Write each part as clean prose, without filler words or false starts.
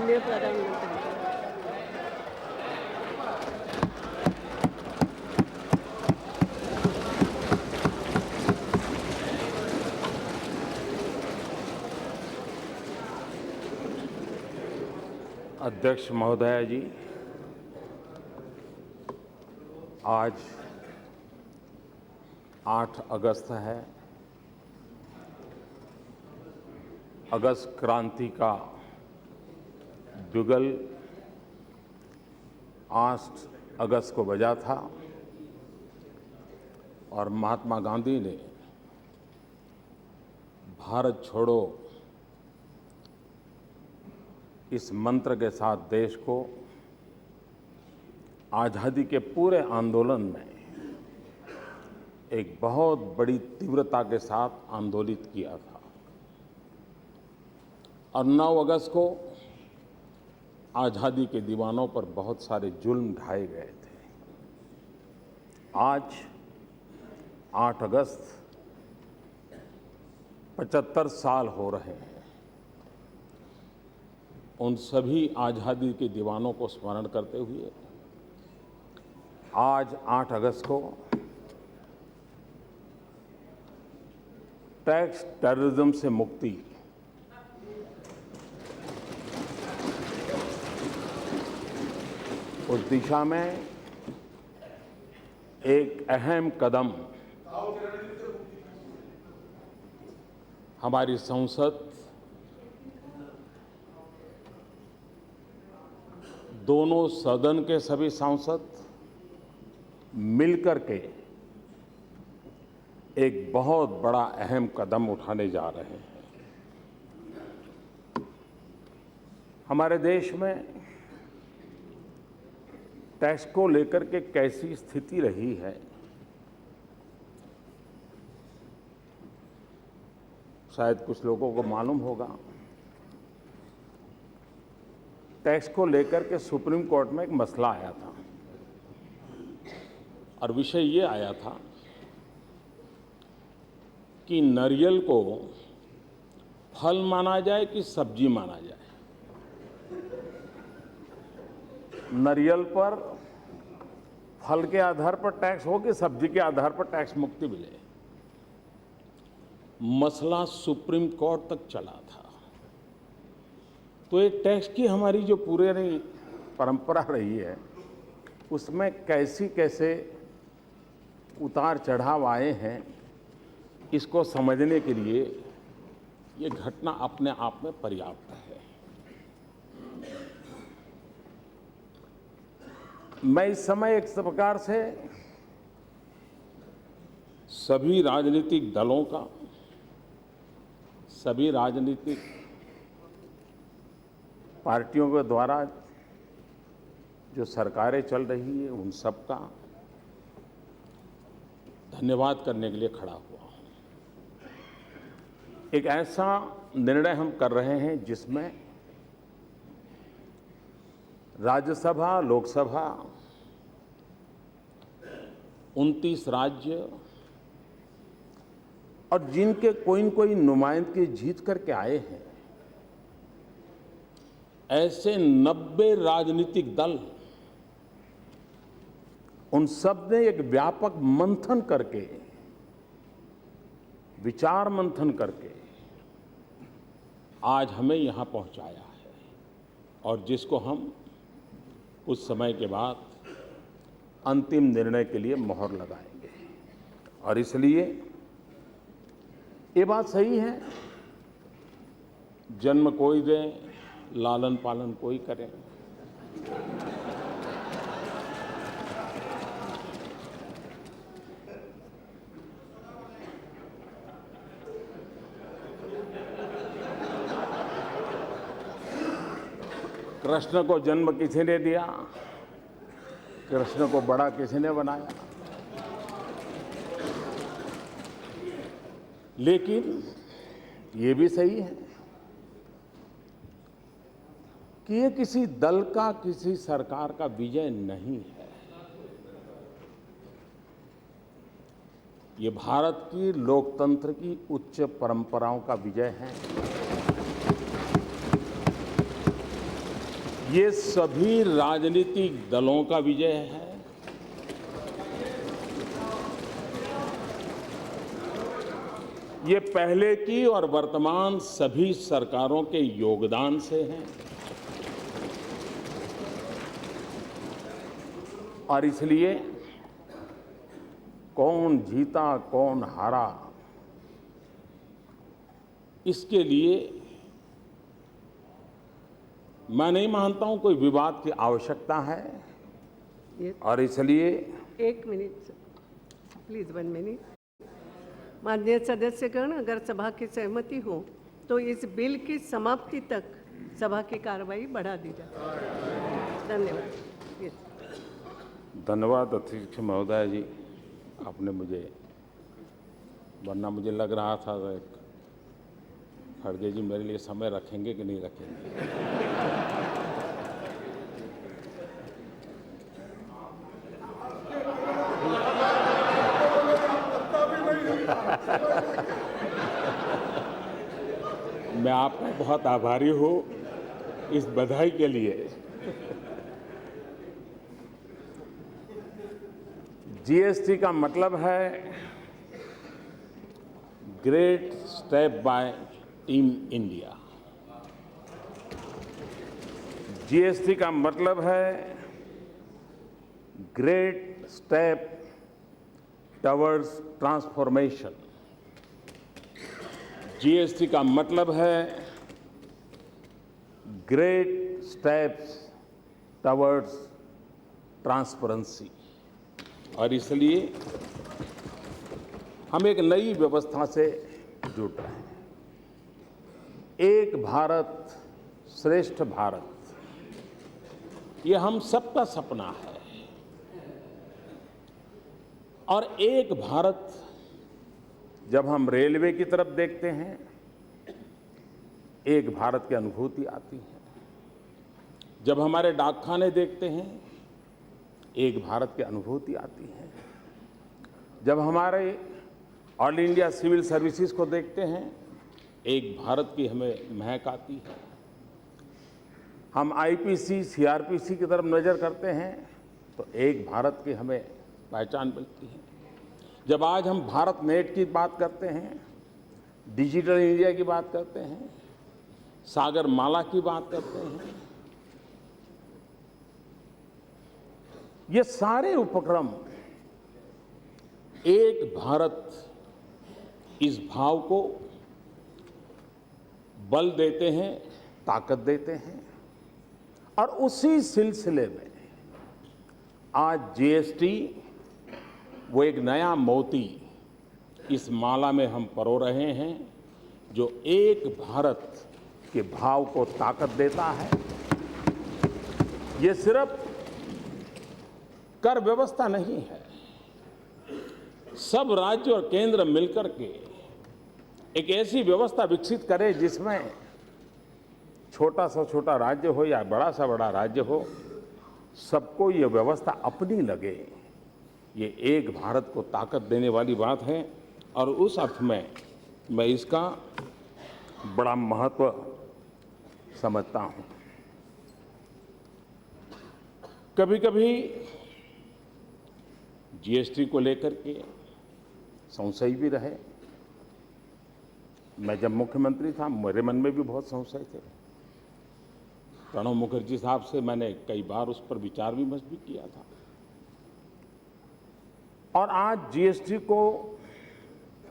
माननीय प्रधानमंत्री जी। अध्यक्ष महोदय जी, आज 8 अगस्त है। अगस्त क्रांति का बिगुल 8 अगस्त को बजा था और महात्मा गांधी ने भारत छोड़ो इस मंत्र के साथ देश को आज़ादी के पूरे आंदोलन में एक बहुत बड़ी तीव्रता के साथ आंदोलित किया था और 9 अगस्त को आज़ादी के दीवानों पर बहुत सारे जुल्म ढाए गए थे। आज 8 अगस्त 75 साल हो रहे हैं। उन सभी आज़ादी के दीवानों को स्मरण करते हुए आज 8 अगस्त को टैक्स टेररिज्म से मुक्ति, उस दिशा में एक अहम कदम हमारी संसद दोनों सदन के सभी सांसद मिलकर के एक बहुत बड़ा अहम कदम उठाने जा रहे हैं। हमारे देश में टैक्स को लेकर के कैसी स्थिति रही है, शायद कुछ लोगों को मालूम होगा। टैक्स को लेकर के सुप्रीम कोर्ट में एक मसला आया था और विषय ये आया था कि नारियल को फल माना जाए कि सब्जी माना जाए। नारियल पर फल के आधार पर टैक्स हो कि सब्जी के आधार पर टैक्स मुक्ति मिले। मसला सुप्रीम कोर्ट तक चला था। तो ये टैक्स की हमारी जो पुरानी परंपरा रही है, उसमें कैसे उतार चढ़ाव आए हैं, इसको समझने के लिए ये घटना अपने आप में पर्याप्त है। मैं इस समय एक प्रकार से सभी राजनीतिक दलों का, सभी राजनीतिक पार्टियों के द्वारा जो सरकारें चल रही है, उन सब का धन्यवाद करने के लिए खड़ा हुआ हूं। एक ऐसा निर्णय हम कर रहे हैं जिसमें राज्यसभा, लोकसभा, 29 राज्य और जिनके कोई न कोई नुमाइंदगी जीत करके आए हैं, ऐसे 90 राजनीतिक दल, उन सब ने एक व्यापक मंथन करके, विचार मंथन करके आज हमें यहां पहुंचाया है और जिसको हम कुछ समय के बाद अंतिम निर्णय के लिए मोहर लगाएंगे। और इसलिए ये बात सही है, जन्म कोई दे, लालन पालन कोई करे। कृष्ण को जन्म किसी ने दिया, कृष्ण को बड़ा किसी ने बनाया। लेकिन ये भी सही है कि ये किसी दल का, किसी सरकार का विजय नहीं है। ये भारत की लोकतंत्र की उच्च परंपराओं का विजय है। ये सभी राजनीतिक दलों का विजय है। ये पहले की और वर्तमान सभी सरकारों के योगदान से है और इसलिए कौन जीता कौन हारा, इसके लिए मैं नहीं मानता हूं कोई विवाद की आवश्यकता है। और इसलिए 1 मिनट प्लीज 1 मिनट। माननीय सदस्यगण, अगर सभा की सहमति हो तो इस बिल की समाप्ति तक सभा की कार्रवाई बढ़ा दी जाए। धन्यवाद। धन्यवाद अध्यक्ष महोदय जी, आपने मुझे, वरना मुझे लग रहा था खड़गे जी मेरे लिए समय रखेंगे कि नहीं रखेंगे। मैं आपका बहुत आभारी हूँ इस बधाई के लिए। जीएसटी का मतलब है great step by team India. GST का मतलब है great step towards transformation. GST का मतलब है ग्रेट स्टेप्स टवर्ड्स ट्रांसपेरेंसी। और इसलिए हम एक नई व्यवस्था से जुड़ रहे हैं। एक भारत श्रेष्ठ भारत, ये हम सबका सपना है। और एक भारत, जब हम रेलवे की तरफ देखते हैं, एक भारत की अनुभूति आती है। जब हमारे डाकखाने देखते हैं, एक भारत की अनुभूति आती है। जब हमारे ऑल इंडिया सिविल सर्विसेज को देखते हैं, एक भारत की हमें महक आती है। हम आईपीसी, सीआरपीसी की तरफ नज़र करते हैं तो एक भारत की हमें पहचान मिलती है। जब आज हम भारत नेट की बात करते हैं, डिजिटल इंडिया की बात करते हैं, सागर माला की बात करते हैं, ये सारे उपक्रम एक भारत, इस भाव को बल देते हैं, ताकत देते हैं। और उसी सिलसिले में आज जीएसटी वो एक नया मोती इस माला में हम परो रहे हैं, जो एक भारत के भाव को ताकत देता है। ये सिर्फ कर व्यवस्था नहीं है। सब राज्य और केंद्र मिलकर के एक ऐसी व्यवस्था विकसित करे जिसमें छोटा सा छोटा राज्य हो या बड़ा सा बड़ा राज्य हो, सबको ये व्यवस्था अपनी लगे। ये एक भारत को ताकत देने वाली बात है और उस अर्थ में मैं इसका बड़ा महत्व समझता हूँ। कभी कभी जीएसटी को लेकर के संशय भी रहे। मैं जब मुख्यमंत्री था, मेरे मन में भी बहुत संशय थे। प्रणब मुखर्जी साहब से मैंने कई बार उस पर विचार विमर्श भी किया था। और आज जीएसटी को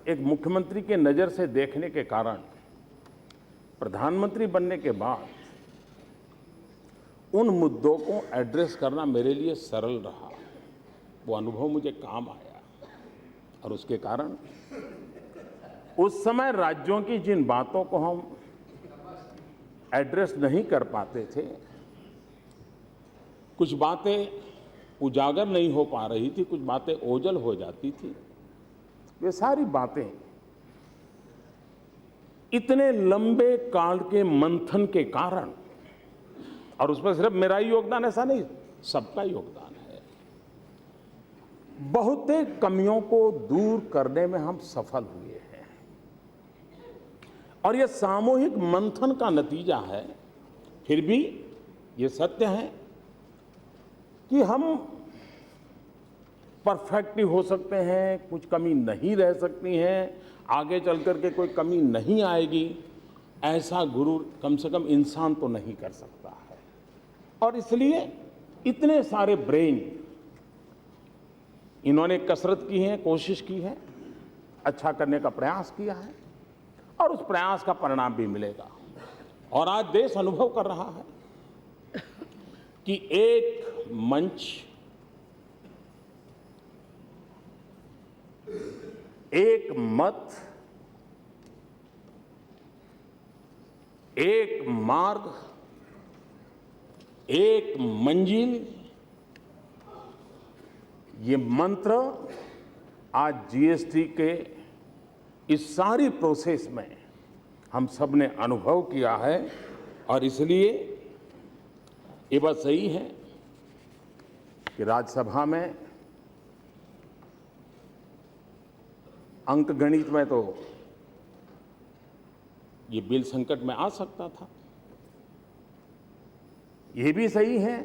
एक मुख्यमंत्री के नज़र से देखने के कारण, प्रधानमंत्री बनने के बाद उन मुद्दों को एड्रेस करना मेरे लिए सरल रहा। वो अनुभव मुझे काम आया और उसके कारण उस समय राज्यों की जिन बातों को हम एड्रेस नहीं कर पाते थे, कुछ बातें उजागर नहीं हो पा रही थी, कुछ बातें ओझल हो जाती थी, वे सारी बातें इतने लंबे काल के मंथन के कारण, और उसमें सिर्फ मेरा ही योगदान ऐसा नहीं, सबका योगदान है, बहुतेक कमियों को दूर करने में हम सफल हुए हैं। और यह सामूहिक मंथन का नतीजा है। फिर भी ये सत्य है कि हम परफेक्ट ही हो सकते हैं, कुछ कमी नहीं रह सकती है, आगे चल कर के कोई कमी नहीं आएगी, ऐसा गुरूर कम से कम इंसान तो नहीं कर सकता है। और इसलिए इतने सारे ब्रेन इन्होंने कसरत की है, कोशिश की है, अच्छा करने का प्रयास किया है और उस प्रयास का परिणाम भी मिलेगा। और आज देश अनुभव कर रहा है कि एक मंच, एक मत, एक मार्ग, एक मंजिल, ये मंत्र आज जीएसटी के इस सारी प्रोसेस में हम सब ने अनुभव किया है। और इसलिए ये बात सही है कि राज्यसभा में अंक गणित में तो ये बिल संकट में आ सकता था। ये भी सही है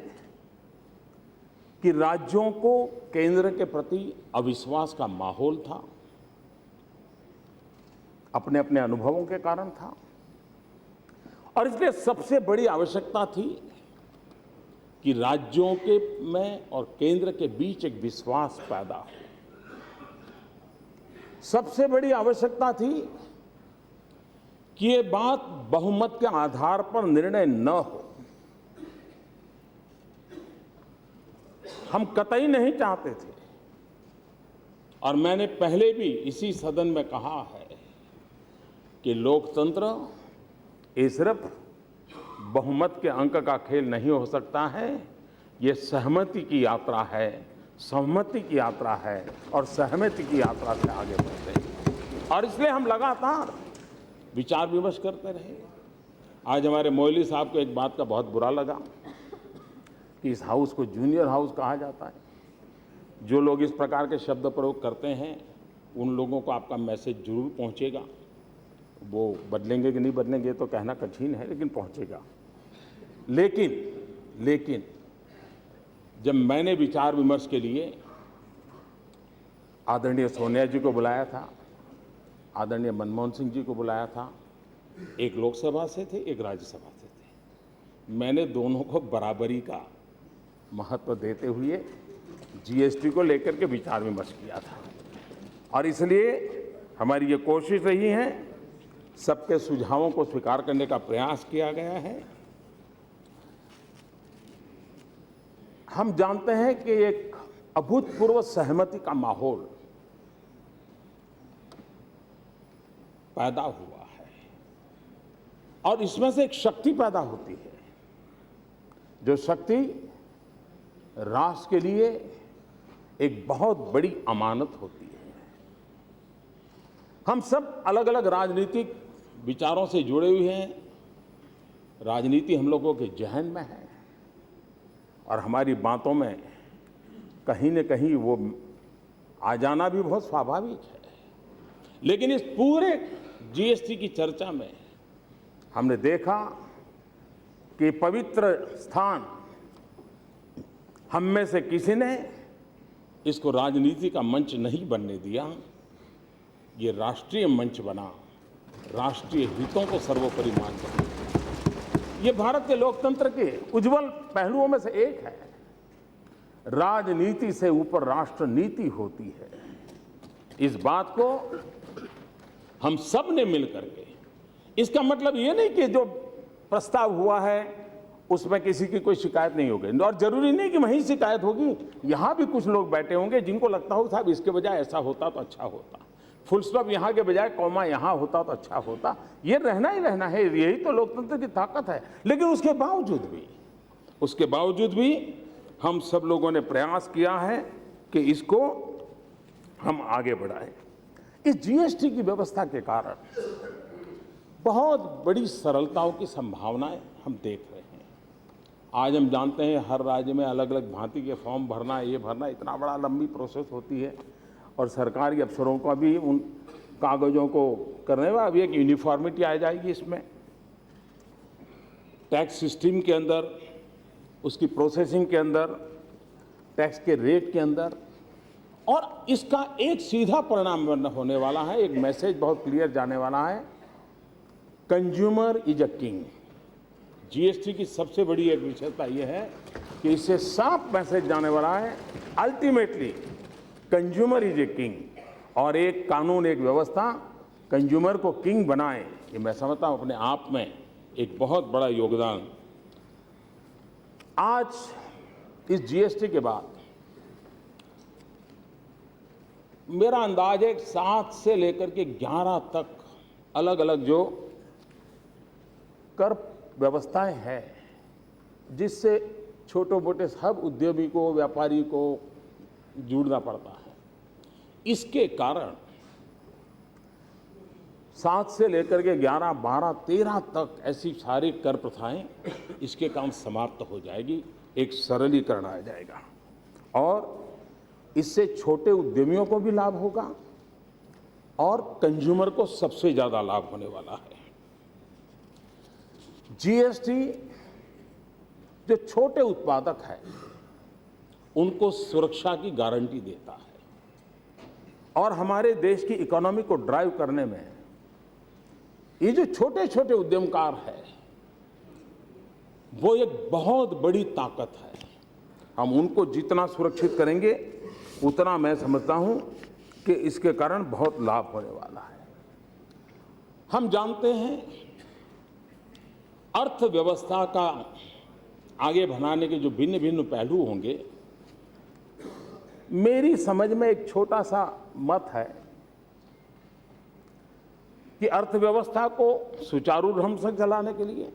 कि राज्यों को केंद्र के प्रति अविश्वास का माहौल था, अपने अपने अनुभवों के कारण था। और इसलिए सबसे बड़ी आवश्यकता थी कि राज्यों के में और केंद्र के बीच एक विश्वास पैदा हो। सबसे बड़ी आवश्यकता थी कि ये बात बहुमत के आधार पर निर्णय न हो। हम कतई नहीं चाहते थे, और मैंने पहले भी इसी सदन में कहा है कि लोकतंत्र ये सिर्फ बहुमत के अंक का खेल नहीं हो सकता है, ये सहमति की यात्रा है, सहमति की यात्रा है और सहमति की यात्रा से आगे बढ़ते हैं। और इसलिए हम लगातार विचार विमर्श करते रहे। आज हमारे मोइली साहब को एक बात का बहुत बुरा लगा कि इस हाउस को जूनियर हाउस कहा जाता है। जो लोग इस प्रकार के शब्द प्रयोग करते हैं उन लोगों को आपका मैसेज जरूर पहुंचेगा। वो बदलेंगे कि नहीं बदलेंगे तो कहना कठिन है, लेकिन पहुंचेगा। लेकिन जब मैंने विचार विमर्श के लिए आदरणीय सोनिया जी को बुलाया था, आदरणीय मनमोहन सिंह जी को बुलाया था, एक लोकसभा से थे, एक राज्यसभा से थे, मैंने दोनों को बराबरी का महत्व देते हुए जीएसटी को लेकर के विचार विमर्श किया था। और इसलिए हमारी ये कोशिश रही है, सबके सुझावों को स्वीकार करने का प्रयास किया गया है। हम जानते हैं कि एक अभूतपूर्व सहमति का माहौल पैदा हुआ है और इसमें से एक शक्ति पैदा होती है, जो शक्ति राष्ट्र के लिए एक बहुत बड़ी अमानत होती है। हम सब अलग अलग राजनीतिक विचारों से जुड़े हुए हैं, राजनीति हम लोगों के जहन में है और हमारी बातों में कहीं न कहीं वो आ जाना भी बहुत स्वाभाविक है। लेकिन इस पूरे जीएसटी की चर्चा में हमने देखा कि पवित्र स्थान हम में से किसी ने इसको राजनीति का मंच नहीं बनने दिया। ये राष्ट्रीय मंच बना, राष्ट्रीय हितों को सर्वोपरि मानकर। ये भारत के लोकतंत्र के उज्जवल पहलुओं में से एक है। राजनीति से ऊपर राष्ट्र नीति होती है। इस बात को हम सब ने मिलकर के, इसका मतलब ये नहीं कि जो प्रस्ताव हुआ है उसमें किसी की कोई शिकायत नहीं होगी, और जरूरी नहीं कि वहीं शिकायत होगी। यहां भी कुछ लोग बैठे होंगे जिनको लगता हो साहब इसके बजाय ऐसा होता तो अच्छा होता, फुल स्टॉप यहां के बजाय कॉमा यहां होता तो अच्छा होता। ये रहना ही रहना है, यही तो लोकतंत्र की ताकत है। लेकिन उसके बावजूद भी हम सब लोगों ने प्रयास किया है कि इसको हम आगे बढ़ाएं। इस जीएसटी की व्यवस्था के कारण बहुत बड़ी सरलताओं की संभावनाएं हम देख रहे हैं। आज हम जानते हैं हर राज्य में अलग अलग भांति के फॉर्म भरना, ये भरना, इतना बड़ा लंबी प्रोसेस होती है और सरकारी अफसरों का भी उन कागजों को करने में अभी एक यूनिफॉर्मिटी आ जाएगी। इसमें टैक्स सिस्टम के अंदर उसकी प्रोसेसिंग के अंदर, टैक्स के रेट के अंदर, और इसका एक सीधा परिणाम होने वाला है, एक मैसेज बहुत क्लियर जाने वाला है, consumer is a king. GST की सबसे बड़ी एक विशेषता यह है कि इससे साफ मैसेज जाने वाला है, ultimately consumer is a king, और एक कानून, एक व्यवस्था कंज्यूमर को किंग बनाए, ये मैं समझता हूं अपने आप में एक बहुत बड़ा योगदान। आज इस जीएसटी के बाद मेरा अंदाज है 7 से लेकर के 11 तक अलग अलग जो कर व्यवस्थाएं हैं, जिससे छोटे मोटे सब उद्यमी को, व्यापारी को जुड़ना पड़ता है। इसके कारण 7 से लेकर के 11, 12, 13 तक ऐसी सारी कर प्रथाएं, इसके काम समाप्त हो जाएगी, एक सरलीकरण आ जाएगा, और इससे छोटे उद्यमियों को भी लाभ होगा और कंज्यूमर को सबसे ज्यादा लाभ होने वाला है। जीएसटी जो छोटे उत्पादक है उनको सुरक्षा की गारंटी देता है, और हमारे देश की इकोनॉमी को ड्राइव करने में ये जो छोटे छोटे उद्यमकार है वो एक बहुत बड़ी ताकत है। हम उनको जितना सुरक्षित करेंगे उतना मैं समझता हूं कि इसके कारण बहुत लाभ होने वाला है। हम जानते हैं अर्थव्यवस्था का आगे बढ़ाने के जो भिन्न भिन्न पहलू होंगे, मेरी समझ में एक छोटा सा मत है कि अर्थव्यवस्था को सुचारू ढंग से चलाने के लिए,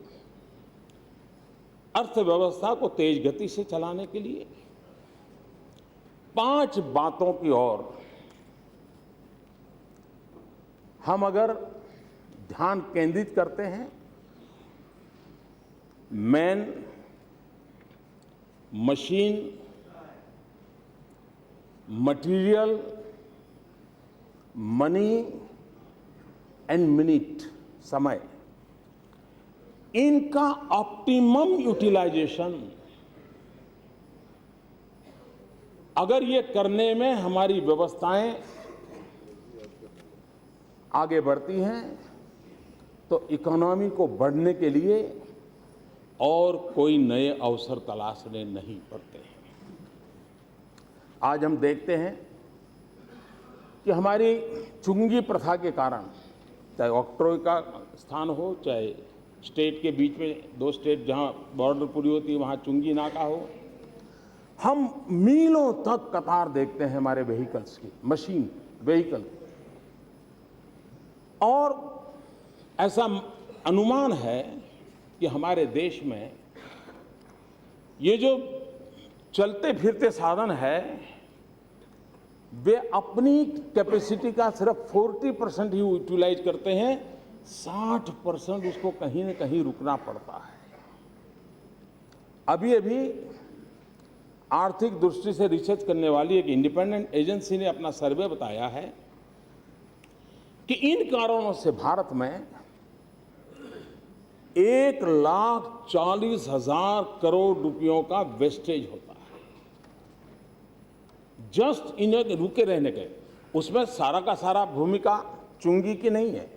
अर्थव्यवस्था को तेज गति से चलाने के लिए 5 बातों की ओर हम अगर ध्यान केंद्रित करते हैं, man, machine, material, money and minute, समय, इनका ऑप्टिमम यूटिलाइजेशन अगर ये करने में हमारी व्यवस्थाएं आगे बढ़ती हैं तो इकोनॉमी को बढ़ने के लिए और कोई नए अवसर तलाशने नहीं पड़ते हैं। आज हम देखते हैं कि हमारी चुंगी प्रथा के कारण, चाहे ऑक्ट्रोय का स्थान हो, चाहे स्टेट के बीच में 2 स्टेट जहां बॉर्डर पूरी होती है वहां चुंगी नाका हो, हम मीलों तक कतार देखते हैं हमारे व्हीकल्स की, मशीन व्हीकल, और ऐसा अनुमान है कि हमारे देश में ये जो चलते फिरते साधन है वे अपनी कैपेसिटी का सिर्फ 40% ही यूटिलाइज करते हैं, 60% उसको कहीं न कहीं रुकना पड़ता है। अभी अभी आर्थिक दृष्टि से रिसर्च करने वाली एक इंडिपेंडेंट एजेंसी ने अपना सर्वे बताया है कि इन कारणों से भारत में 1,40,000 करोड़ रुपयों का वेस्टेज होता है, जस्ट इन्हें रुके रहने के। उसमें सारा का सारा भूमिका चुंगी की नहीं है,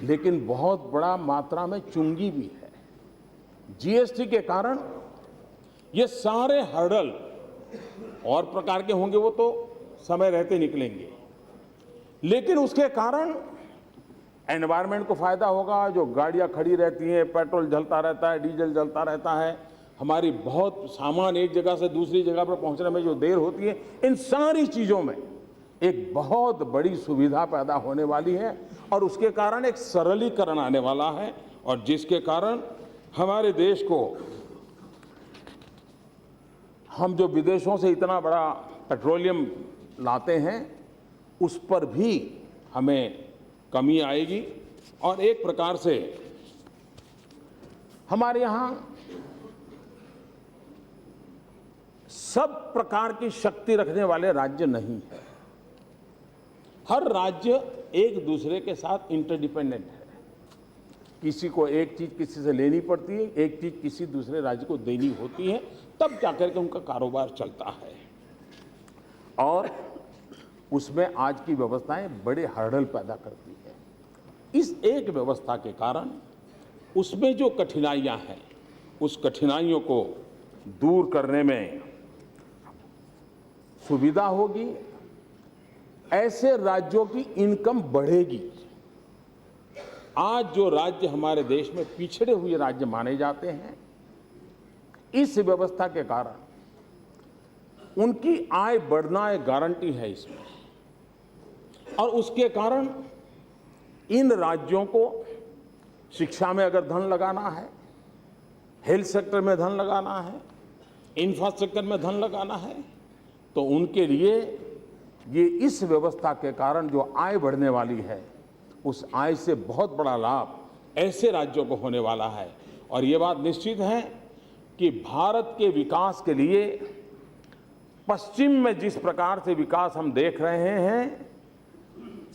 लेकिन बहुत बड़ा मात्रा में चुंगी भी है। जीएसटी के कारण ये सारे हर्डल और प्रकार के होंगे, वो तो समय रहते निकलेंगे, लेकिन उसके कारण एनवायरनमेंट को फायदा होगा। जो गाड़ियां खड़ी रहती हैं, पेट्रोल जलता रहता है, डीजल जलता रहता है, हमारी बहुत सामान एक जगह से दूसरी जगह पर पहुंचने में जो देर होती है, इन सारी चीजों में एक बहुत बड़ी सुविधा पैदा होने वाली है, और उसके कारण एक सरलीकरण आने वाला है, और जिसके कारण हमारे देश को, हम जो विदेशों से इतना बड़ा पेट्रोलियम लाते हैं उस पर भी हमें कमी आएगी, और एक प्रकार से हमारे यहाँ सब प्रकार की शक्ति रखने वाले राज्य नहीं है। हर राज्य एक दूसरे के साथ इंटरडिपेंडेंट है। किसी को एक चीज किसी से लेनी पड़ती है, एक चीज किसी दूसरे राज्य को देनी होती है, तब जाकर के उनका कारोबार चलता है। और उसमें आज की व्यवस्थाएं बड़े हर्डल पैदा करती है। इस एक व्यवस्था के कारण उसमें जो कठिनाइयां हैं, उस कठिनाइयों को दूर करने में सुविधा होगी, ऐसे राज्यों की इनकम बढ़ेगी। आज जो राज्य हमारे देश में पिछड़े हुए राज्य माने जाते हैं, इस व्यवस्था के कारण उनकी आय बढ़ना एक गारंटी है इसमें, और उसके कारण इन राज्यों को शिक्षा में अगर धन लगाना है, हेल्थ सेक्टर में धन लगाना है, इंफ्रास्ट्रक्चर में धन लगाना है, तो उनके लिए ये इस व्यवस्था के कारण जो आय बढ़ने वाली है, उस आय से बहुत बड़ा लाभ ऐसे राज्यों को होने वाला है। और ये बात निश्चित है कि भारत के विकास के लिए पश्चिम में जिस प्रकार से विकास हम देख रहे हैं,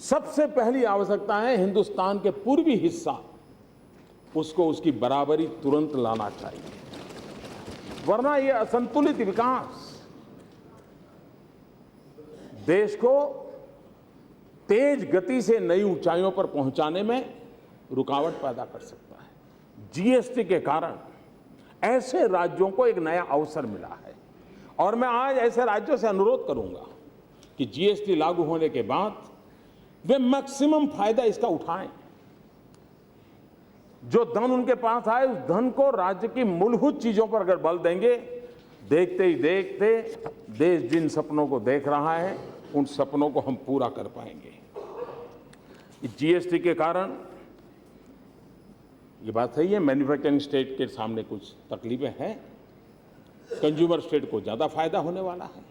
सबसे पहली आवश्यकता है हिंदुस्तान के पूर्वी हिस्सा, उसको उसकी बराबरी तुरंत लाना चाहिए, वरना ये असंतुलित विकास देश को तेज गति से नई ऊंचाइयों पर पहुंचाने में रुकावट पैदा कर सकता है। जीएसटी के कारण ऐसे राज्यों को एक नया अवसर मिला है, और मैं आज ऐसे राज्यों से अनुरोध करूंगा कि जीएसटी लागू होने के बाद वे मैक्सिमम फायदा इसका उठाएं। जो धन उनके पास आए, उस धन को राज्य की मूलभूत चीजों पर अगर बल देंगे, देखते ही देखते देश जिन सपनों को देख रहा है, उन सपनों को हम पूरा कर पाएंगे। जीएसटी के कारण ये बात सही है, मैन्युफैक्चरिंग स्टेट के सामने कुछ तकलीफें हैं, कंज्यूमर स्टेट को ज्यादा फायदा होने वाला है,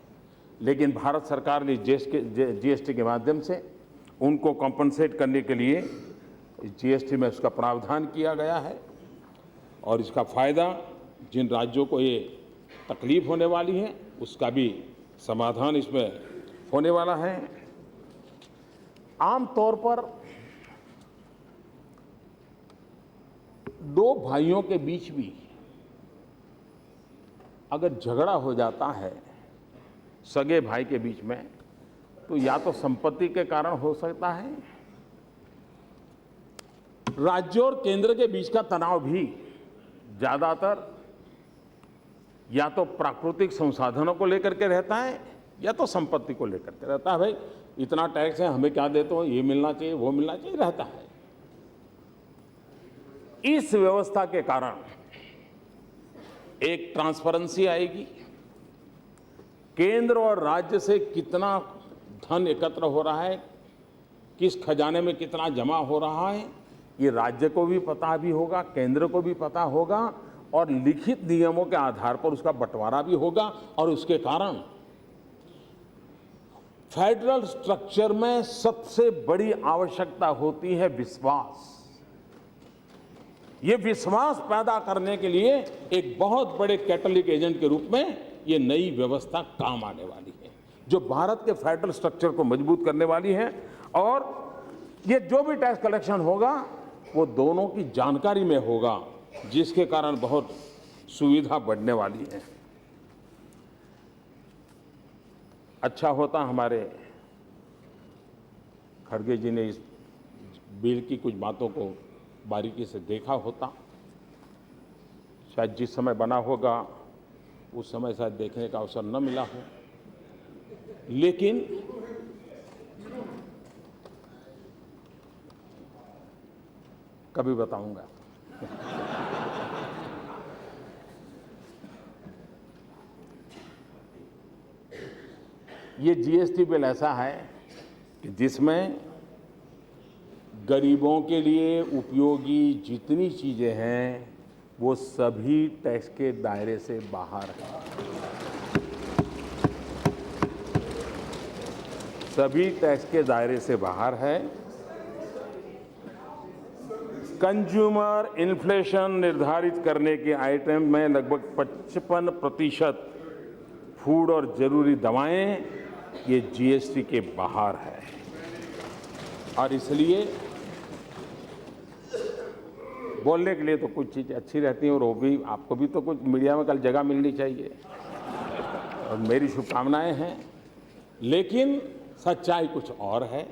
लेकिन भारत सरकार ने जीएसटी के माध्यम से उनको कॉम्पनसेट करने के लिए जीएसटी में उसका प्रावधान किया गया है, और इसका फायदा जिन राज्यों को ये तकलीफ होने वाली है, उसका भी समाधान इसमें होने वाला है। आमतौर पर दो भाइयों के बीच भी अगर झगड़ा हो जाता है, सगे भाई के बीच में, तो या तो संपत्ति के कारण हो सकता है, राज्य और केंद्र के बीच का तनाव भी ज्यादातर या तो प्राकृतिक संसाधनों को लेकर के रहता है, या तो संपत्ति को लेकर के रहता है। भाई इतना टैक्स है, हमें क्या देते हो, ये मिलना चाहिए, वो मिलना चाहिए, रहता है। इस व्यवस्था के कारण एक ट्रांसपेरेंसी आएगी, केंद्र और राज्य से कितना धन एकत्र हो रहा है, किस खजाने में कितना जमा हो रहा है, ये राज्य को भी पता भी होगा, केंद्र को भी पता होगा, और लिखित नियमों के आधार पर उसका बंटवारा भी होगा। और उसके कारण फेडरल स्ट्रक्चर में सबसे बड़ी आवश्यकता होती है विश्वास। ये विश्वास पैदा करने के लिए एक बहुत बड़े कैटलिक एजेंट के रूप में ये नई व्यवस्था काम आने वाली है, जो भारत के फेडरल स्ट्रक्चर को मजबूत करने वाली है। और ये जो भी टैक्स कलेक्शन होगा, वो दोनों की जानकारी में होगा, जिसके कारण बहुत सुविधा बढ़ने वाली है। अच्छा होता हमारे खड़गे जी ने इस बिल की कुछ बातों को बारीकी से देखा होता। शायद जिस समय बना होगा उस समय शायद देखने का अवसर न मिला हो, लेकिन कभी बताऊंगा। ये जीएसटी बिल ऐसा है कि जिसमें गरीबों के लिए उपयोगी जितनी चीजें हैं, वो सभी टैक्स के दायरे से बाहर है। सभी टैक्स के दायरे से बाहर है। कंज्यूमर इन्फ्लेशन निर्धारित करने के आइटम में लगभग 55% फूड और जरूरी दवाएं ये जीएसटी के बाहर है। और इसलिए बोलने के लिए तो कुछ चीज़ अच्छी रहती है और वो भी आपको भी तो कुछ मीडिया में कल जगह मिलनी चाहिए और मेरी शुभकामनाएं हैं। लेकिन सच्चाई कुछ और है।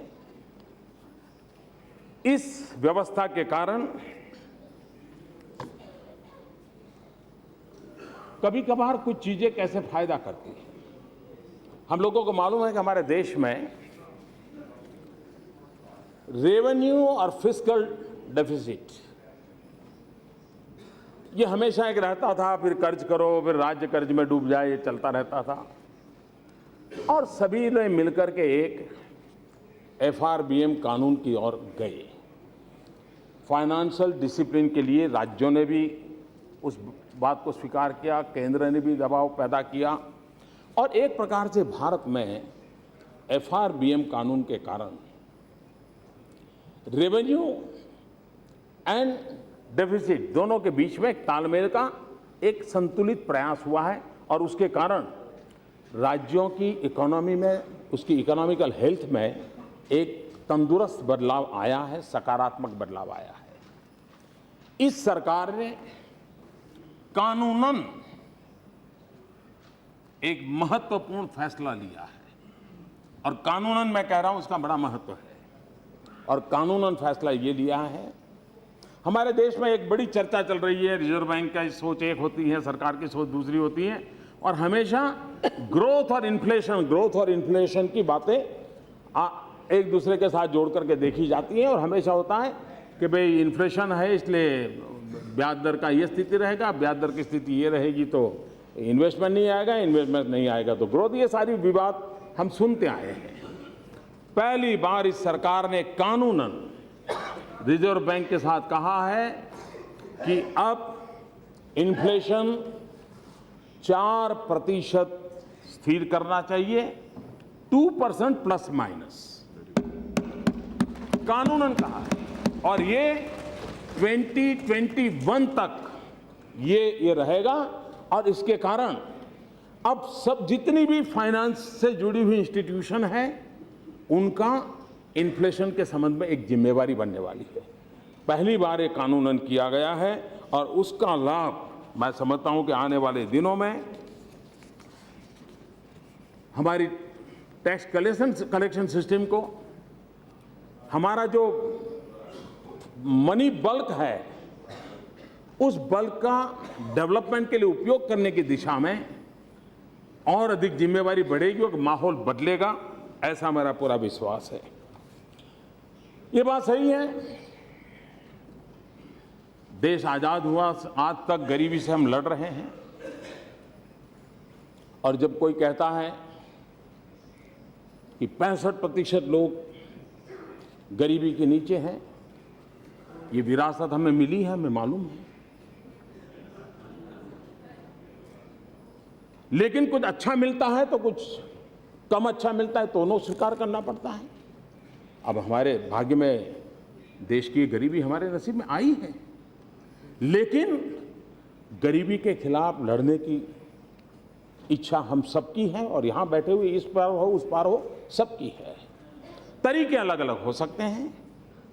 इस व्यवस्था के कारण कभी कभार कुछ चीजें कैसे फायदा करती हैं। हम लोगों को मालूम है कि हमारे देश में रेवेन्यू और फिस्कल डेफिसिट ये हमेशा एक रहता था, फिर कर्ज करो, फिर राज्य कर्ज में डूब जाए, ये चलता रहता था। और सभी ने मिलकर के एक FRBM कानून की ओर गए। फाइनेंशियल डिसिप्लिन के लिए राज्यों ने भी उस बात को स्वीकार किया, केंद्र ने भी दबाव पैदा किया और एक प्रकार से भारत में FRBM कानून के कारण रेवेन्यू एंड डेफिसिट दोनों के बीच में एक तालमेल का एक संतुलित प्रयास हुआ है और उसके कारण राज्यों की इकोनॉमी में, उसकी इकोनॉमिकल हेल्थ में एक तंदुरुस्त बदलाव आया है, सकारात्मक बदलाव आया है। इस सरकार ने कानूनन एक महत्वपूर्ण फैसला लिया है और कानूनन मैं कह रहा हूं उसका बड़ा महत्व है। और कानूनन फैसला ये लिया है, हमारे देश में एक बड़ी चर्चा चल रही है, रिजर्व बैंक की सोच एक होती है, सरकार की सोच दूसरी होती है और हमेशा ग्रोथ और इन्फ्लेशन की बातें एक दूसरे के साथ जोड़ करके देखी जाती हैं और हमेशा होता है कि भाई इन्फ्लेशन है इसलिए ब्याज दर का ये स्थिति रहेगा, ब्याज दर की स्थिति ये रहेगी तो इन्वेस्टमेंट नहीं आएगा, इन्वेस्टमेंट नहीं आएगा तो ग्रोथ, ये सारी विवाद हम सुनते आए हैं। पहली बार इस सरकार ने कानूनन रिजर्व बैंक के साथ कहा है कि अब इन्फ्लेशन 4% स्थिर करना चाहिए, 2% प्लस माइनस कानूनन कहा है और ये 2021 तक ये रहेगा। और इसके कारण अब सब जितनी भी फाइनेंस से जुड़ी हुई इंस्टीट्यूशन है उनका इन्फ्लेशन के संबंध में एक जिम्मेवारी बनने वाली है। पहली बार ये कानूनन किया गया है और उसका लाभ मैं समझता हूं कि आने वाले दिनों में हमारी टैक्स कलेक्शन सिस्टम को, हमारा जो मनी बल्क है उस बल्क का डेवलपमेंट के लिए उपयोग करने की दिशा में और अधिक जिम्मेवारी बढ़ेगी और माहौल बदलेगा, ऐसा मेरा पूरा विश्वास है। ये बात सही है, देश आजाद हुआ आज तक गरीबी से हम लड़ रहे हैं और जब कोई कहता है कि 65% लोग गरीबी के नीचे हैं, ये विरासत हमें मिली है, हमें मालूम है। लेकिन कुछ अच्छा मिलता है तो कुछ कम अच्छा मिलता है, दोनों स्वीकार करना पड़ता है। अब हमारे भाग्य में देश की गरीबी हमारे नसीब में आई है, लेकिन गरीबी के खिलाफ लड़ने की इच्छा हम सबकी है और यहां बैठे हुए इस पार हो उस पार हो सबकी है। तरीके अलग अलग हो सकते हैं,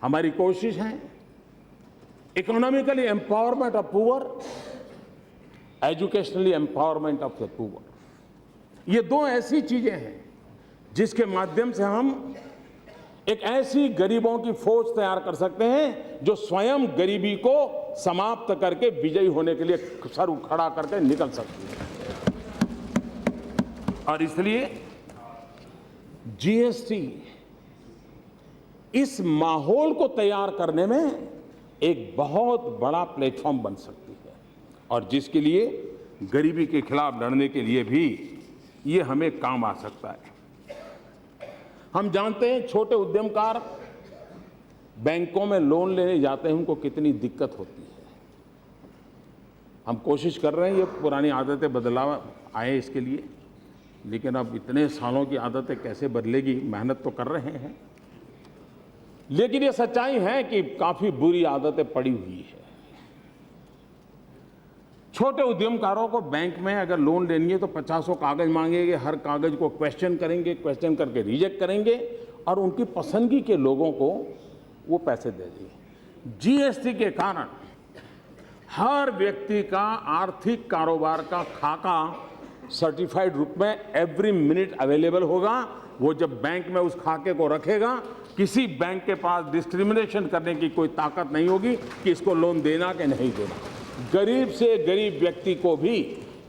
हमारी कोशिश है economically empowerment of poor, educationally empowerment of the poor. ये दो ऐसी चीजें हैं जिसके माध्यम से हम एक ऐसी गरीबों की फौज तैयार कर सकते हैं जो स्वयं गरीबी को समाप्त करके विजयी होने के लिए सर खड़ा करके निकल सकती है। और इसलिए जीएसटी इस माहौल को तैयार करने में एक बहुत बड़ा प्लेटफॉर्म बन सकती है और जिसके लिए गरीबी के खिलाफ लड़ने के लिए भी ये हमें काम आ सकता है। हम जानते हैं छोटे उद्यमकार बैंकों में लोन लेने जाते हैं, उनको कितनी दिक्कत होती है। हम कोशिश कर रहे हैं ये पुरानी आदतें बदलाव आए इसके लिए, लेकिन अब इतने सालों की आदतें कैसे बदलेगी, मेहनत तो कर रहे हैं। लेकिन ये सच्चाई है कि काफी बुरी आदतें पड़ी हुई है। छोटे उद्यमकारों को बैंक में अगर लोन लेनी है तो 50 कागज मांगेंगे, हर कागज को क्वेश्चन करेंगे, क्वेश्चन करके रिजेक्ट करेंगे और उनकी पसंदगी के लोगों को वो पैसे दे देंगे। जीएसटी के कारण हर व्यक्ति का आर्थिक कारोबार का खाका सर्टिफाइड रूप में एवरी मिनट अवेलेबल होगा। वो जब बैंक में उस खाके को रखेगा, किसी बैंक के पास डिस्क्रिमिनेशन करने की कोई ताकत नहीं होगी कि इसको लोन देना कि नहीं देना। गरीब से गरीब व्यक्ति को भी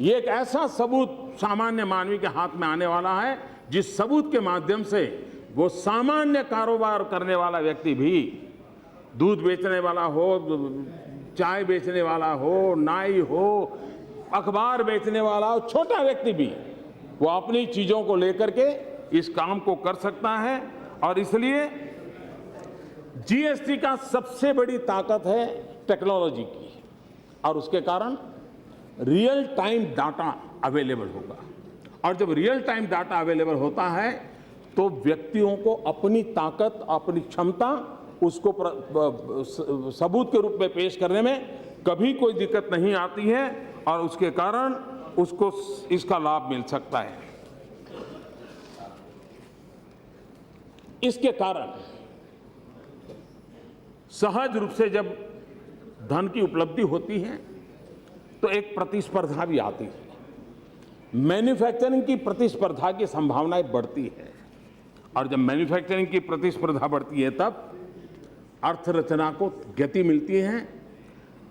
ये एक ऐसा सबूत सामान्य मानवी के हाथ में आने वाला है, जिस सबूत के माध्यम से वो सामान्य कारोबार करने वाला व्यक्ति भी, दूध बेचने वाला हो, चाय बेचने वाला हो, नाई हो, अखबार बेचने वाला हो, छोटा व्यक्ति भी, वो अपनी चीजों को लेकर के इस काम को कर सकता है। और इसलिए जीएसटी का सबसे बड़ी ताकत है टेक्नोलॉजी की, और उसके कारण रियल टाइम डाटा अवेलेबल होगा। और जब रियल टाइम डाटा अवेलेबल होता है तो व्यक्तियों को अपनी ताकत, अपनी क्षमता उसको सबूत के रूप में पेश करने में कभी कोई दिक्कत नहीं आती है, और उसके कारण उसको इसका लाभ मिल सकता है। इसके कारण सहज रूप से जब धन की उपलब्धि होती है तो एक प्रतिस्पर्धा भी आती है। मैन्युफैक्चरिंग की प्रतिस्पर्धा की संभावनाएं बढ़ती है, और जब मैन्युफैक्चरिंग की प्रतिस्पर्धा बढ़ती है तब अर्थरचना को गति मिलती है,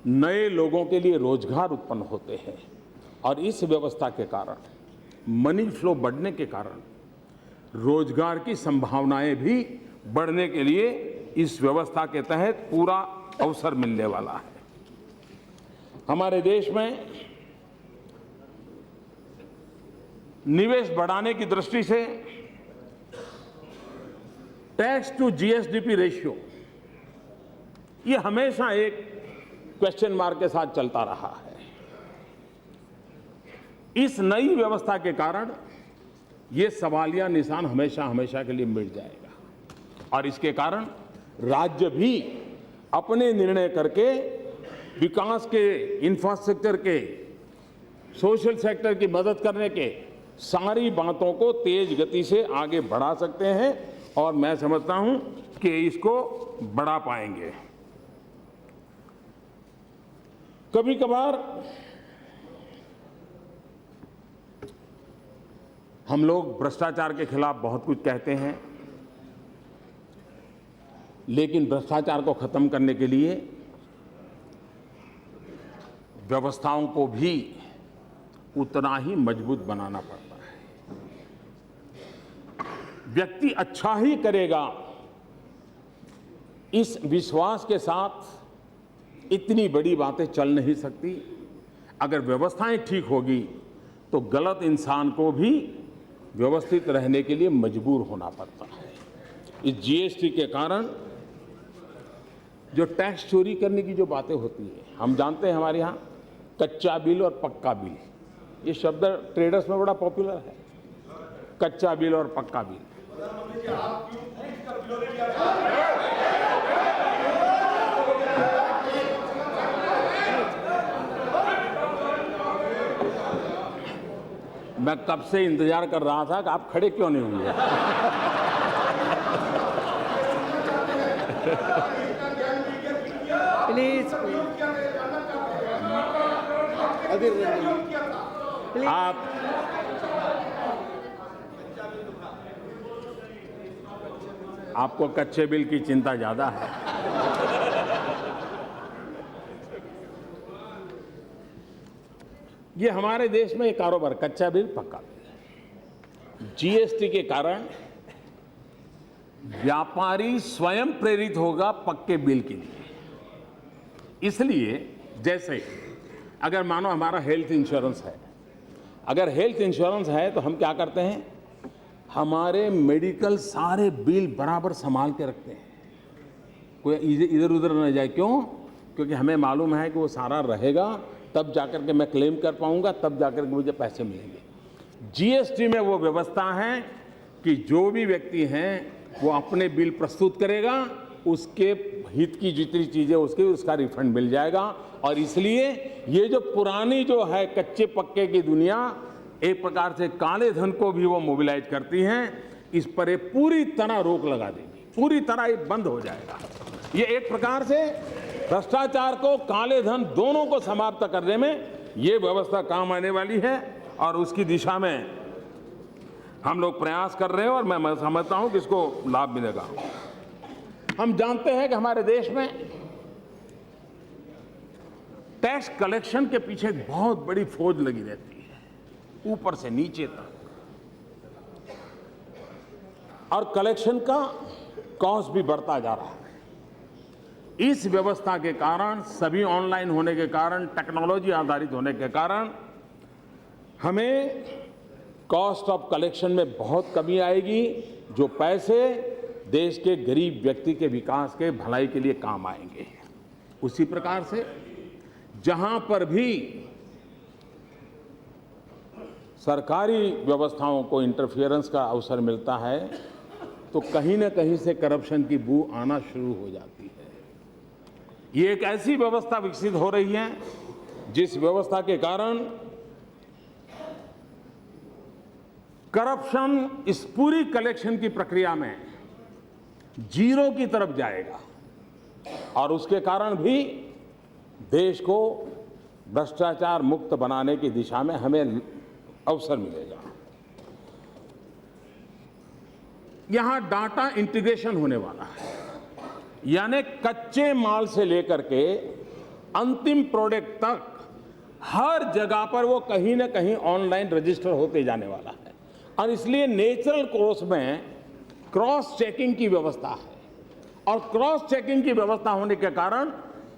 नए लोगों के लिए रोजगार उत्पन्न होते हैं, और इस व्यवस्था के कारण, मनी फ्लो बढ़ने के कारण रोजगार की संभावनाएं भी बढ़ने के लिए इस व्यवस्था के तहत पूरा अवसर मिलने वाला है। हमारे देश में निवेश बढ़ाने की दृष्टि से टैक्स टू जीएसडीपी रेशियो ये हमेशा एक क्वेश्चन मार्क के साथ चलता रहा है। इस नई व्यवस्था के कारण ये सवालिया निशान हमेशा हमेशा के लिए मिट जाएगा, और इसके कारण राज्य भी अपने निर्णय करके विकास के, इंफ्रास्ट्रक्चर के, सोशल सेक्टर की मदद करने के सारी बातों को तेज गति से आगे बढ़ा सकते हैं, और मैं समझता हूं कि इसको बढ़ा पाएंगे। कभी कभार हम लोग भ्रष्टाचार के खिलाफ बहुत कुछ कहते हैं, लेकिन भ्रष्टाचार को खत्म करने के लिए व्यवस्थाओं को भी उतना ही मजबूत बनाना पड़ता है। व्यक्ति अच्छा ही करेगा, इस विश्वास के साथ इतनी बड़ी बातें चल नहीं सकती। अगर व्यवस्थाएं ठीक होगी तो गलत इंसान को भी व्यवस्थित रहने के लिए मजबूर होना पड़ता है। इस जीएसटी के कारण जो टैक्स चोरी करने की जो बातें होती है, हम जानते हैं हमारे यहाँ कच्चा बिल और पक्का बिल, ये शब्द ट्रेडर्स में बड़ा पॉपुलर है, कच्चा बिल और पक्का बिल। मैं कब से इंतजार कर रहा था कि आप खड़े क्यों नहीं हुए। प्लीज आपको कच्चे बिल की चिंता ज्यादा है। ये हमारे देश में एक कारोबार कच्चा बिल पक्का बिल, जीएसटी के कारण व्यापारी स्वयं प्रेरित होगा पक्के बिल के लिए। इसलिए जैसे अगर मानो हमारा हेल्थ इंश्योरेंस है, अगर हेल्थ इंश्योरेंस है तो हम क्या करते हैं, हमारे मेडिकल सारे बिल बराबर संभाल के रखते हैं, कोई इधर उधर न जाए। क्यों? क्योंकि हमें मालूम है कि वो सारा रहेगा, तब जाकर के मैं क्लेम कर पाऊंगा, तब जाकर के मुझे पैसे मिलेंगे। जीएसटी में वो व्यवस्था है कि जो भी व्यक्ति हैं वो अपने बिल प्रस्तुत करेगा, उसके हित की जितनी चीजें उसका रिफंड मिल जाएगा। और इसलिए ये जो पुरानी जो है कच्चे पक्के की दुनिया, एक प्रकार से काले धन को भी वो मोबिलाइज करती हैं, इस पर ये पूरी तरह रोक लगा देगी, पूरी तरह ये बंद हो जाएगा। ये एक प्रकार से भ्रष्टाचार को, काले धन दोनों को समाप्त करने में ये व्यवस्था काम आने वाली है और उसकी दिशा में हम लोग प्रयास कर रहे हैं और मैं समझता हूं कि इसको लाभ मिलेगा। हम जानते हैं कि हमारे देश में टैक्स कलेक्शन के पीछे एक बहुत बड़ी फौज लगी रहती है, ऊपर से नीचे तक, और कलेक्शन का कॉस्ट भी बढ़ता जा रहा है। इस व्यवस्था के कारण, सभी ऑनलाइन होने के कारण, टेक्नोलॉजी आधारित होने के कारण हमें कॉस्ट ऑफ कलेक्शन में बहुत कमी आएगी, जो पैसे देश के गरीब व्यक्ति के विकास के, भलाई के लिए काम आएंगे। उसी प्रकार से जहां पर भी सरकारी व्यवस्थाओं को इंटरफियरेंस का अवसर मिलता है तो कहीं ना कहीं से करप्शन की बू आना शुरू हो जाती है। ये एक ऐसी व्यवस्था विकसित हो रही है जिस व्यवस्था के कारण करप्शन इस पूरी कलेक्शन की प्रक्रिया में जीरो की तरफ जाएगा और उसके कारण भी देश को भ्रष्टाचार मुक्त बनाने की दिशा में हमें अवसर मिलेगा। यहां डाटा इंटीग्रेशन होने वाला है, यानी कच्चे माल से लेकर के अंतिम प्रोडक्ट तक हर जगह पर वो कहीं ना कहीं ऑनलाइन रजिस्टर होते जाने वाला है और इसलिए नेचुरल कोर्स में क्रॉस चेकिंग की व्यवस्था है और क्रॉस चेकिंग की व्यवस्था होने के कारण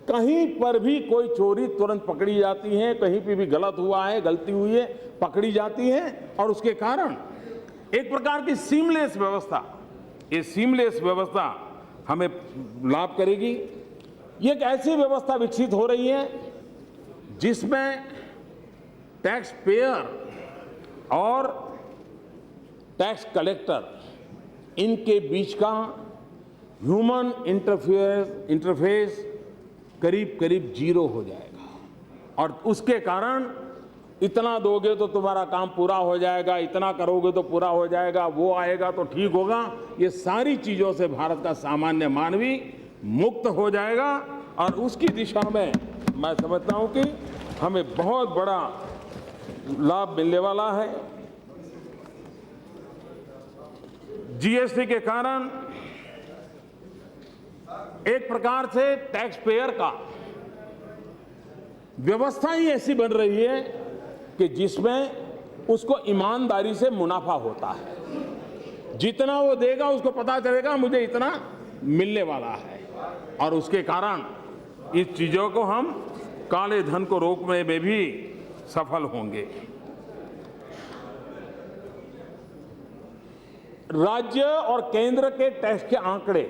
कहीं पर भी कोई चोरी तुरंत पकड़ी जाती है, कहीं पे भी गलत हुआ है, गलती हुई है, पकड़ी जाती है और उसके कारण एक प्रकार की सीमलेस व्यवस्था, ये सीमलेस व्यवस्था हमें लाभ करेगी। ये एक ऐसी व्यवस्था विकसित हो रही है जिसमें टैक्स पेयर और टैक्स कलेक्टर, इनके बीच का ह्यूमन इंटरफेस करीब करीब जीरो हो जाएगा और उसके कारण इतना दोगे तो तुम्हारा काम पूरा हो जाएगा, इतना करोगे तो पूरा हो जाएगा, वो आएगा तो ठीक होगा, ये सारी चीजों से भारत का सामान्य मानवी मुक्त हो जाएगा और उसकी दिशा में मैं समझता हूं कि हमें बहुत बड़ा लाभ मिलने वाला है। जीएसटी के कारण एक प्रकार से टैक्स पेयर का व्यवस्था ही ऐसी बन रही है कि जिसमें उसको ईमानदारी से मुनाफा होता है। जितना वो देगा उसको पता चलेगा मुझे इतना मिलने वाला है और उसके कारण इस चीजों को हम काले धन को रोकने में भी सफल होंगे। राज्य और केंद्र के टैक्स के आंकड़े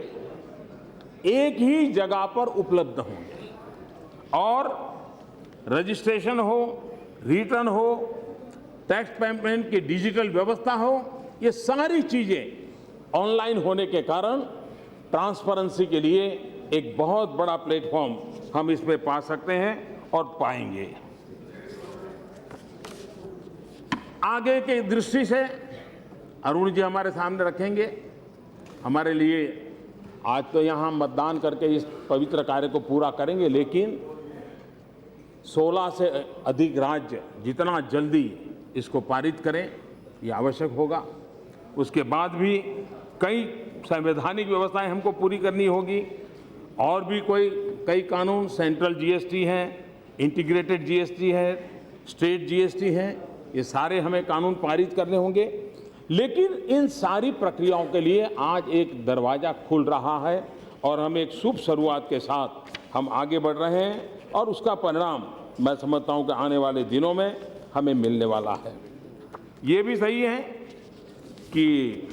एक ही जगह पर उपलब्ध होंगे और रजिस्ट्रेशन हो, रिटर्न हो, टैक्स पेमेंट की डिजिटल व्यवस्था हो, ये सारी चीजें ऑनलाइन होने के कारण ट्रांसपेरेंसी के लिए एक बहुत बड़ा प्लेटफॉर्म हम इसमें पा सकते हैं और पाएंगे। आगे की दृष्टि से अरुण जी हमारे सामने रखेंगे। हमारे लिए आज तो यहाँ मतदान करके इस पवित्र कार्य को पूरा करेंगे, लेकिन 16 से अधिक राज्य जितना जल्दी इसको पारित करें ये आवश्यक होगा। उसके बाद भी कई संवैधानिक व्यवस्थाएं हमको पूरी करनी होगी और भी कई कानून, सेंट्रल जीएसटी है, इंटीग्रेटेड जीएसटी है, स्टेट जीएसटी है, ये सारे हमें कानून पारित करने होंगे। लेकिन इन सारी प्रक्रियाओं के लिए आज एक दरवाजा खुल रहा है और हम एक शुभ शुरुआत के साथ हम आगे बढ़ रहे हैं और उसका परिणाम मैं समझता हूं कि आने वाले दिनों में हमें मिलने वाला है। ये भी सही है कि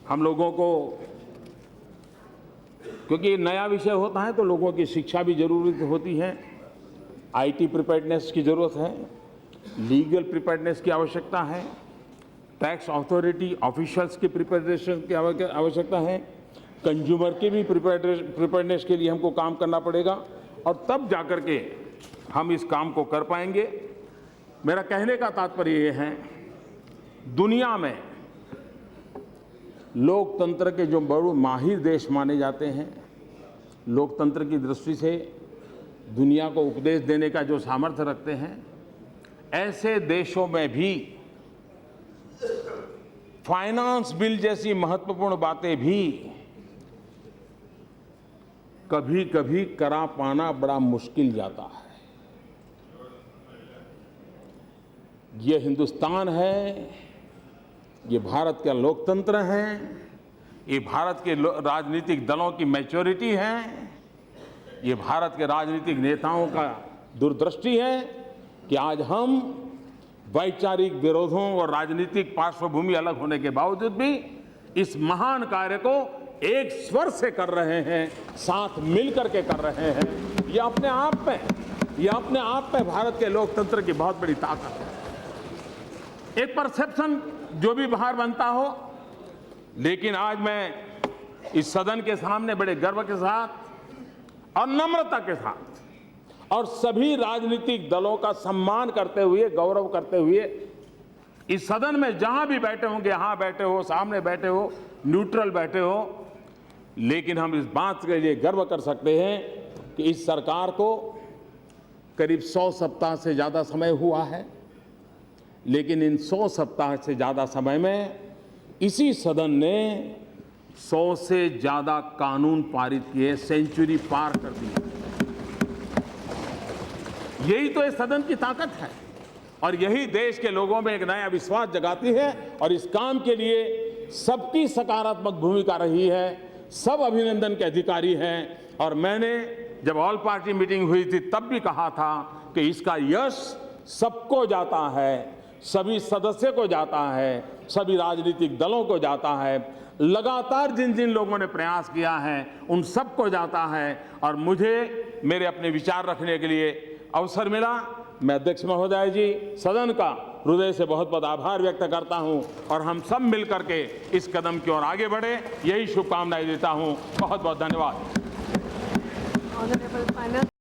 हम लोगों को, क्योंकि नया विषय होता है तो लोगों की शिक्षा भी जरूरी होती है, आईटी प्रिपेयर्डनेस की जरूरत है, लीगल प्रिपेयर्डनेस की आवश्यकता है, टैक्स अथॉरिटी ऑफिशियल्स की प्रिपेयर्डनेस की आवश्यकता है, कंज्यूमर की भी प्रिपेयर्डनेस के लिए हमको काम करना पड़ेगा और तब जाकर के हम इस काम को कर पाएंगे। मेरा कहने का तात्पर्य ये है, दुनिया में लोकतंत्र के जो बड़े माहिर देश माने जाते हैं लोकतंत्र की दृष्टि से दुनिया को उपदेश देने का जो सामर्थ्य रखते हैं, ऐसे देशों में भी फाइनेंस बिल जैसी महत्वपूर्ण बातें भी कभी कभी करा पाना बड़ा मुश्किल जाता है। ये हिंदुस्तान है, ये भारत का लोकतंत्र है, ये भारत के राजनीतिक दलों की मैच्योरिटी है, ये भारत के राजनीतिक नेताओं का दूरदृष्टि है कि आज हम वैचारिक विरोधों और राजनीतिक पार्श्वभूमि अलग होने के बावजूद भी इस महान कार्य को एक स्वर से कर रहे हैं, साथ मिलकर के कर रहे हैं। ये अपने आप में भारत के लोकतंत्र की बहुत बड़ी ताकत है। एक परसेप्शन जो भी बाहर बनता हो, लेकिन आज मैं इस सदन के सामने बड़े गर्व के साथ और नम्रता के साथ और सभी राजनीतिक दलों का सम्मान करते हुए, गौरव करते हुए, इस सदन में जहां भी बैठे होंगे, यहां बैठे हो, सामने बैठे हो, न्यूट्रल बैठे हो, लेकिन हम इस बात के लिए गर्व कर सकते हैं कि इस सरकार को करीब 100 सप्ताह से ज्यादा समय हुआ है, लेकिन इन 100 सप्ताह से ज्यादा समय में इसी सदन ने 100 से ज्यादा कानून पारित किए, सेंचुरी पार कर दी। यही तो इस सदन की ताकत है और यही देश के लोगों में एक नया विश्वास जगाती है और इस काम के लिए सबकी सकारात्मक भूमिका रही है। सब अभिनंदन के अधिकारी हैं और मैंने जब ऑल पार्टी मीटिंग हुई थी तब भी कहा था कि इसका यश सबको जाता है, सभी सदस्य को जाता है, सभी राजनीतिक दलों को जाता है, लगातार जिन जिन लोगों ने प्रयास किया है उन सबको जाता है और मुझे मेरे अपने विचार रखने के लिए अवसर मिला। मैं अध्यक्ष महोदय जी, सदन का हृदय से बहुत बहुत आभार व्यक्त करता हूं और हम सब मिलकर के इस कदम की ओर आगे बढ़े, यही शुभकामनाएं देता हूं। बहुत बहुत धन्यवाद। Honorable Finance